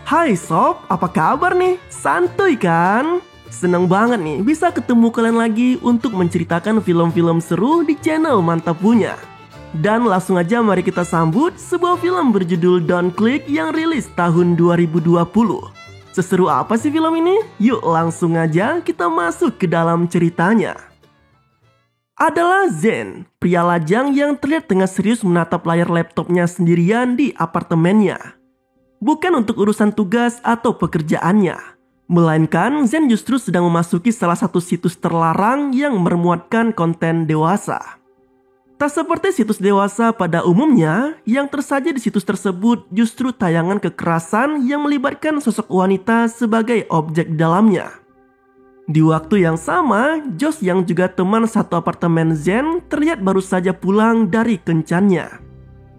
Hai sob, apa kabar nih? Santuy kan? Seneng banget nih bisa ketemu kalian lagi untuk menceritakan film-film seru di channel Mantap Punya. Dan langsung aja mari kita sambut sebuah film berjudul Don't Click yang rilis tahun 2020. Seseru apa sih film ini? Yuk langsung aja kita masuk ke dalam ceritanya. Adalah Zen, pria lajang yang terlihat tengah serius menatap layar laptopnya sendirian di apartemennya. Bukan untuk urusan tugas atau pekerjaannya, melainkan Zen justru sedang memasuki salah satu situs terlarang yang memuatkan konten dewasa. Tak seperti situs dewasa pada umumnya, yang tersaji di situs tersebut justru tayangan kekerasan yang melibatkan sosok wanita sebagai objek dalamnya. Di waktu yang sama, Josh yang juga teman satu apartemen Zen terlihat baru saja pulang dari kencannya.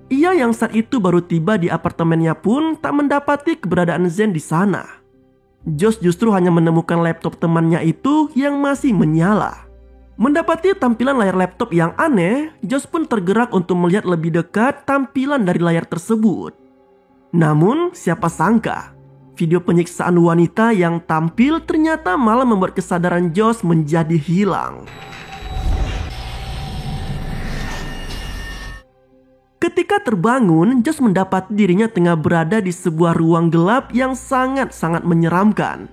Ia yang saat itu baru tiba di apartemennya pun tak mendapati keberadaan Zen di sana. Josh justru hanya menemukan laptop temannya itu yang masih menyala. Mendapati tampilan layar laptop yang aneh, Josh pun tergerak untuk melihat lebih dekat tampilan dari layar tersebut. Namun, siapa sangka, video penyiksaan wanita yang tampil ternyata malah membuat kesadaran Josh menjadi hilang. Ketika terbangun, Josh mendapati dirinya tengah berada di sebuah ruang gelap yang sangat-sangat menyeramkan.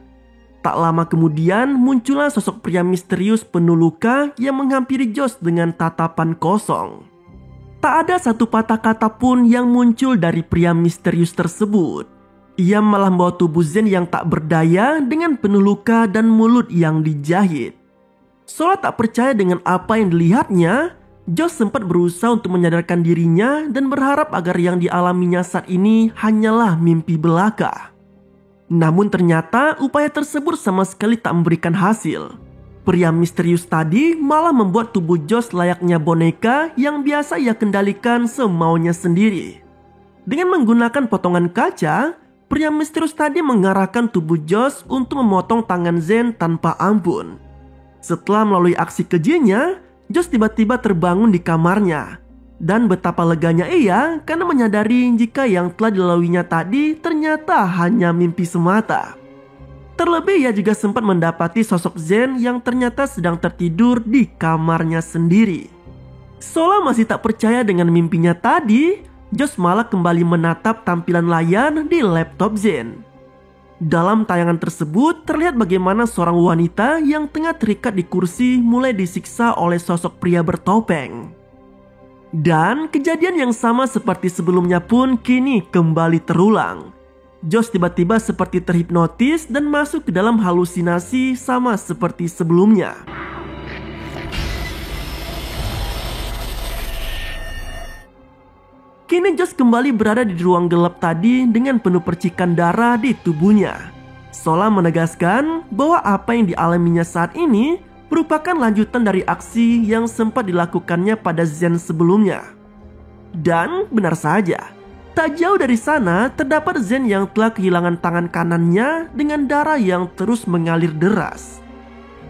Tak lama kemudian muncullah sosok pria misterius penuh luka yang menghampiri Josh dengan tatapan kosong. Tak ada satu patah kata pun yang muncul dari pria misterius tersebut. Ia malah membawa tubuh Zen yang tak berdaya dengan penuh luka dan mulut yang dijahit. Seolah tak percaya dengan apa yang dilihatnya, Josh sempat berusaha untuk menyadarkan dirinya dan berharap agar yang dialaminya saat ini hanyalah mimpi belaka. Namun ternyata upaya tersebut sama sekali tak memberikan hasil. Pria misterius tadi malah membuat tubuh Josh layaknya boneka yang biasa ia kendalikan semaunya sendiri. Dengan menggunakan potongan kaca, pria misterius tadi mengarahkan tubuh Josh untuk memotong tangan Zen tanpa ampun. Setelah melalui aksi kejinya, Josh tiba-tiba terbangun di kamarnya. Dan betapa leganya ia karena menyadari jika yang telah dilaluinya tadi ternyata hanya mimpi semata. Terlebih ia juga sempat mendapati sosok Zen yang ternyata sedang tertidur di kamarnya sendiri. Seolah masih tak percaya dengan mimpinya tadi, Josh malah kembali menatap tampilan layar di laptop Zen. Dalam tayangan tersebut terlihat bagaimana seorang wanita yang tengah terikat di kursi mulai disiksa oleh sosok pria bertopeng. Dan kejadian yang sama seperti sebelumnya pun kini kembali terulang. Josh tiba-tiba seperti terhipnotis dan masuk ke dalam halusinasi sama seperti sebelumnya. Kini Josh kembali berada di ruang gelap tadi dengan penuh percikan darah di tubuhnya. Seolah menegaskan bahwa apa yang dialaminya saat ini merupakan lanjutan dari aksi yang sempat dilakukannya pada Zen sebelumnya. Dan benar saja, tak jauh dari sana terdapat Zen yang telah kehilangan tangan kanannya dengan darah yang terus mengalir deras.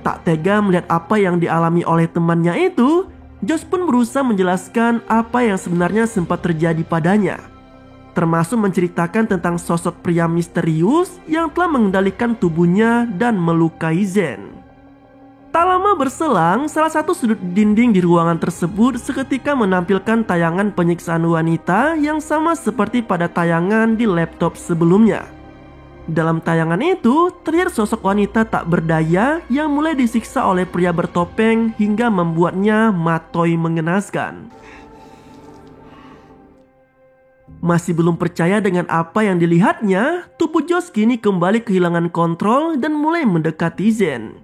Tak tega melihat apa yang dialami oleh temannya itu, Josh pun berusaha menjelaskan apa yang sebenarnya sempat terjadi padanya, termasuk menceritakan tentang sosok pria misterius yang telah mengendalikan tubuhnya dan melukai Zen. Tak lama berselang, salah satu sudut dinding di ruangan tersebut seketika menampilkan tayangan penyiksaan wanita yang sama seperti pada tayangan di laptop sebelumnya. Dalam tayangan itu, terlihat sosok wanita tak berdaya yang mulai disiksa oleh pria bertopeng hingga membuatnya matoi mengenaskan. Masih belum percaya dengan apa yang dilihatnya, tubuh Josh kini kembali kehilangan kontrol dan mulai mendekati Zen.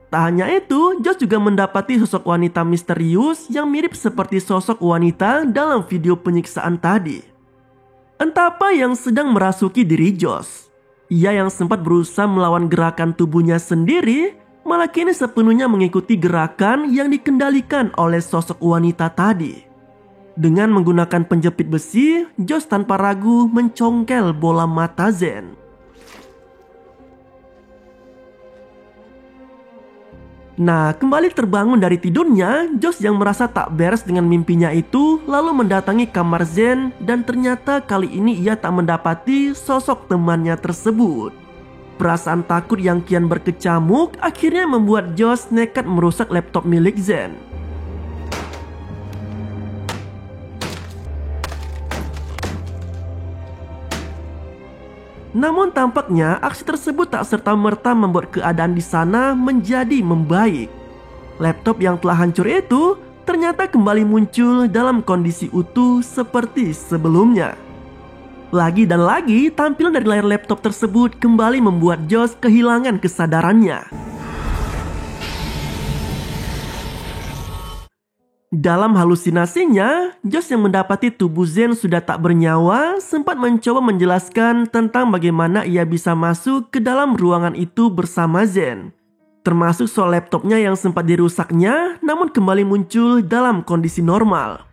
Tak hanya itu, Josh juga mendapati sosok wanita misterius yang mirip seperti sosok wanita dalam video penyiksaan tadi. Entah apa yang sedang merasuki diri Josh. Ia yang sempat berusaha melawan gerakan tubuhnya sendiri, malah kini sepenuhnya mengikuti gerakan yang dikendalikan oleh sosok wanita tadi. Dengan menggunakan penjepit besi, Josh tanpa ragu mencongkel bola mata Zen. Nah, kembali terbangun dari tidurnya, Josh yang merasa tak beres dengan mimpinya itu lalu mendatangi kamar Zen dan ternyata kali ini ia tak mendapati sosok temannya tersebut. Perasaan takut yang kian berkecamuk akhirnya membuat Josh nekat merusak laptop milik Zen. Namun tampaknya aksi tersebut tak serta-merta membuat keadaan di sana menjadi membaik. Laptop yang telah hancur itu ternyata kembali muncul dalam kondisi utuh seperti sebelumnya. Lagi dan lagi, tampilan dari layar laptop tersebut kembali membuat Josh kehilangan kesadarannya. Dalam halusinasinya, Josh yang mendapati tubuh Zen sudah tak bernyawa sempat mencoba menjelaskan tentang bagaimana ia bisa masuk ke dalam ruangan itu bersama Zen. Termasuk soal laptopnya yang sempat dirusaknya namun kembali muncul dalam kondisi normal.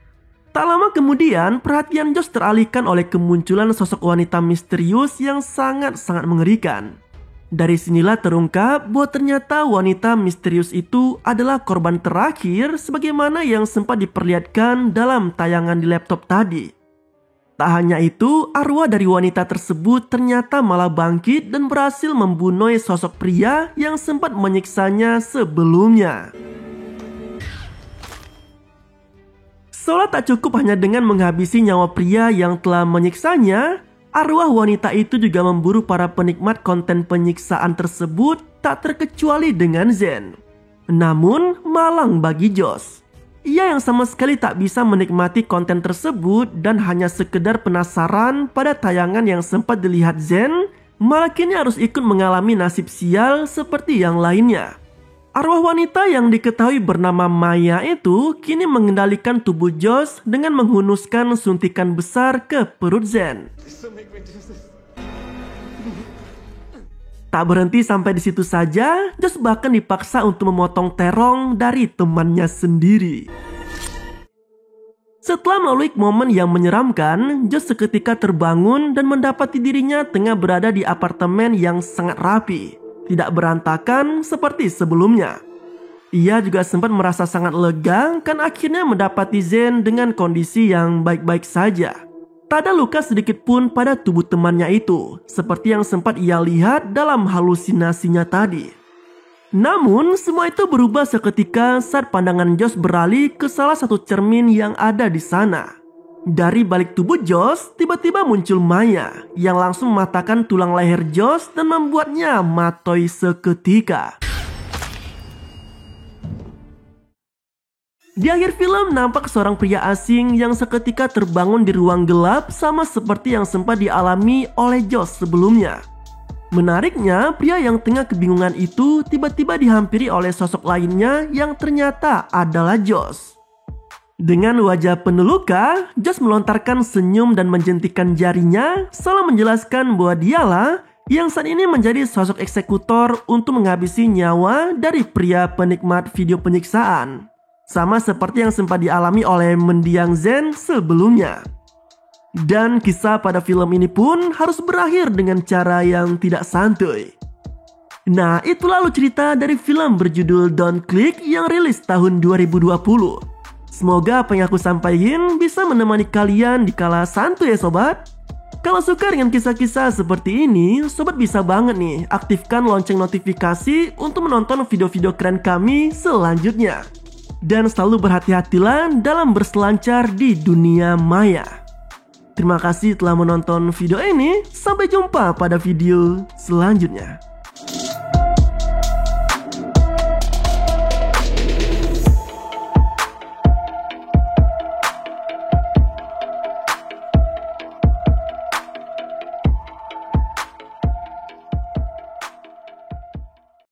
Tak lama kemudian, perhatian Josh teralihkan oleh kemunculan sosok wanita misterius yang sangat-sangat mengerikan. Dari sinilah terungkap bahwa ternyata wanita misterius itu adalah korban terakhir sebagaimana yang sempat diperlihatkan dalam tayangan di laptop tadi. Tak hanya itu, arwah dari wanita tersebut ternyata malah bangkit dan berhasil membunuh sosok pria yang sempat menyiksanya sebelumnya. Seolah tak cukup hanya dengan menghabisi nyawa pria yang telah menyiksanya, arwah wanita itu juga memburu para penikmat konten penyiksaan tersebut tak terkecuali dengan Zen. Namun malang bagi Josh. Ia yang sama sekali tak bisa menikmati konten tersebut dan hanya sekedar penasaran pada tayangan yang sempat dilihat Zen, malah kini harus ikut mengalami nasib sial seperti yang lainnya. Arwah wanita yang diketahui bernama Maya itu kini mengendalikan tubuh Josh dengan menghunuskan suntikan besar ke perut Zen. Tak berhenti sampai di situ saja, Josh bahkan dipaksa untuk memotong terong dari temannya sendiri. Setelah melalui momen yang menyeramkan, Josh seketika terbangun dan mendapati dirinya tengah berada di apartemen yang sangat rapi, tidak berantakan seperti sebelumnya. Ia juga sempat merasa sangat lega kan akhirnya mendapati Zen dengan kondisi yang baik-baik saja. Tak ada luka sedikit pun pada tubuh temannya itu, seperti yang sempat ia lihat dalam halusinasinya tadi. Namun, semua itu berubah seketika saat pandangan Josh beralih ke salah satu cermin yang ada di sana. Dari balik tubuh Josh, tiba-tiba muncul Maya yang langsung mematahkan tulang leher Josh dan membuatnya matoi seketika. Di akhir film nampak seorang pria asing yang seketika terbangun di ruang gelap sama seperti yang sempat dialami oleh Josh sebelumnya. Menariknya, pria yang tengah kebingungan itu tiba-tiba dihampiri oleh sosok lainnya yang ternyata adalah Josh. Dengan wajah penuh luka, Josh melontarkan senyum dan menjentikan jarinya seolah menjelaskan bahwa dialah yang saat ini menjadi sosok eksekutor untuk menghabisi nyawa dari pria penikmat video penyiksaan. Sama seperti yang sempat dialami oleh mendiang Zen sebelumnya. Dan kisah pada film ini pun harus berakhir dengan cara yang tidak santuy. Nah, itu lalu cerita dari film berjudul Don't Click yang rilis tahun 2020. Semoga apa yang aku sampaikan bisa menemani kalian di kala santuy ya sobat. Kalau suka dengan kisah-kisah seperti ini, sobat bisa banget nih aktifkan lonceng notifikasi untuk menonton video-video keren kami selanjutnya. Dan selalu berhati-hatilah dalam berselancar di dunia maya. Terima kasih telah menonton video ini. Sampai jumpa pada video selanjutnya.